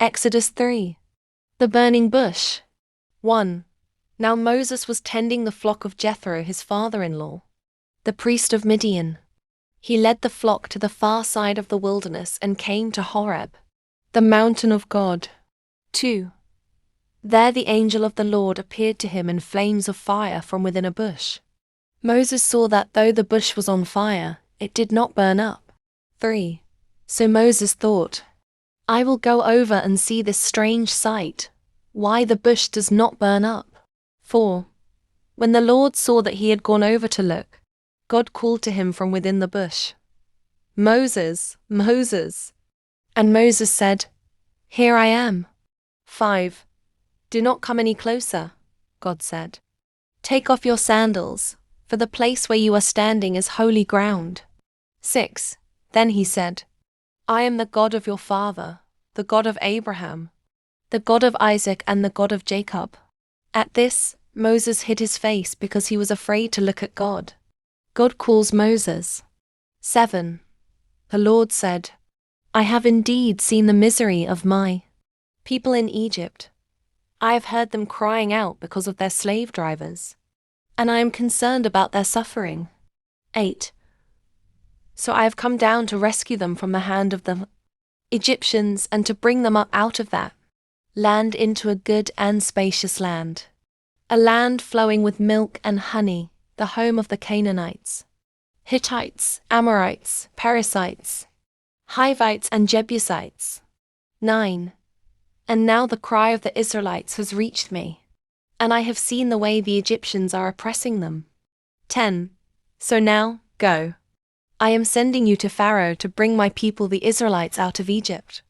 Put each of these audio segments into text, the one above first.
Exodus 3. The burning bush. 1. Now Moses was tending the flock of Jethro, his father-in-law, the priest of Midian. He led the flock to the far side of the wilderness and came to Horeb, the mountain of God. 2. There the angel of the Lord appeared to him in flames of fire from within a bush. Moses saw that though the bush was on fire, it did not burn up. 3. So Moses thought, I will go over and see this strange sight, why the bush does not burn up. 4. When the Lord saw that he had gone over to look, God called to him from within the bush, Moses, Moses. And Moses said, Here I am. 5. Do not come any closer, God said. Take off your sandals, for the place where you are standing is holy ground. 6. Then he said, I am the God of your father, the God of Abraham, the God of Isaac and the God of Jacob. At this, Moses hid his face because he was afraid to look at God. God calls Moses. 7. The Lord said, I have indeed seen the misery of my people in Egypt. I have heard them crying out because of their slave drivers, and I am concerned about their suffering. 8. So I have come down to rescue them from the hand of the Egyptians and to bring them up out of that land into a good and spacious land, a land flowing with milk and honey, the home of the Canaanites, Hittites, Amorites, Perizzites, Hivites and Jebusites. 9. And now the cry of the Israelites has reached me, and I have seen the way the Egyptians are oppressing them. 10. So now, go. I am sending you to Pharaoh to bring my people the Israelites out of Egypt.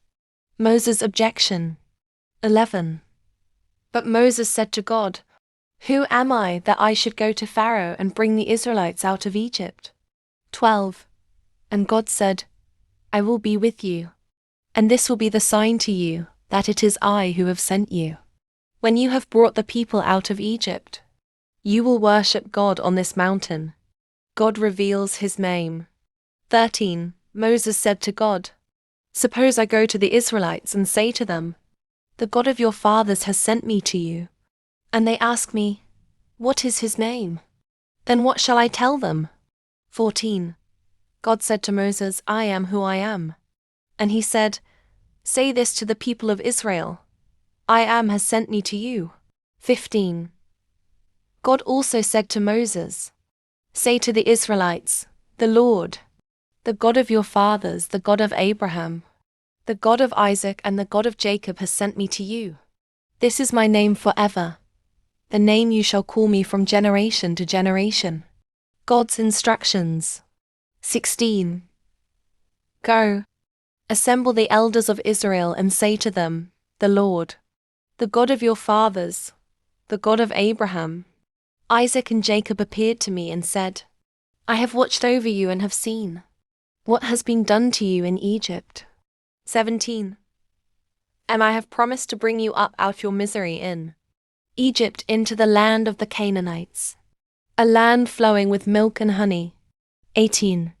Moses' objection. 11. But Moses said to God, Who am I that I should go to Pharaoh and bring the Israelites out of Egypt? 12. And God said, I will be with you, and this will be the sign to you, that it is I who have sent you. When you have brought the people out of Egypt, you will worship God on this mountain. God reveals his name. 13. Moses said to God, Suppose I go to the Israelites and say to them, The God of your fathers has sent me to you. And they ask me, What is his name? Then what shall I tell them? 14. God said to Moses, I am who I am. And he said, Say this to the people of Israel, I am has sent me to you. 15. God also said to Moses, Say to the Israelites, The Lord, the God of your fathers, the God of Abraham, the God of Isaac and the God of Jacob has sent me to you. This is my name forever, the name you shall call me from generation to generation. God's instructions. 16. Go, assemble the elders of Israel and say to them, The Lord, the God of your fathers, the God of Abraham, Isaac and Jacob appeared to me and said, I have watched over you and have seen what has been done to you in Egypt. 17. And I have promised to bring you up out your misery in Egypt into the land of the Canaanites, a land flowing with milk and honey. 18.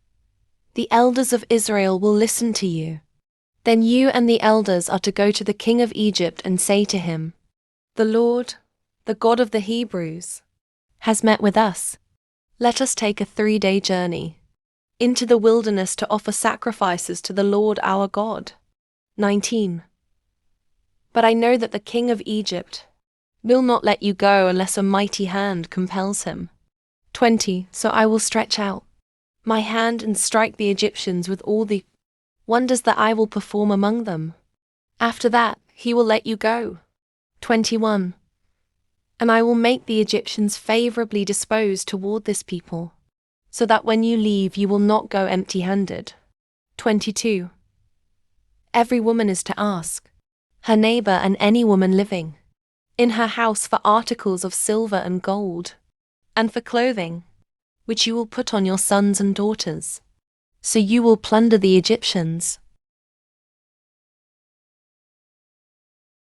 The elders of Israel will listen to you. Then you and the elders are to go to the king of Egypt and say to him, The Lord, the God of the Hebrews, has met with us. Let us take a 3-day journey into the wilderness to offer sacrifices to the Lord our God. 19. But I know that the king of Egypt will not let you go unless a mighty hand compels him. 20. So I will stretch out my hand and strike the Egyptians with all the wonders that I will perform among them. After that, he will let you go. 21. And I will make the Egyptians favorably disposed toward this people, so that when you leave you will not go empty-handed. 22. Every woman is to ask her neighbor and any woman living in her house for articles of silver and gold, and for clothing, which you will put on your sons and daughters. So you will plunder the Egyptians.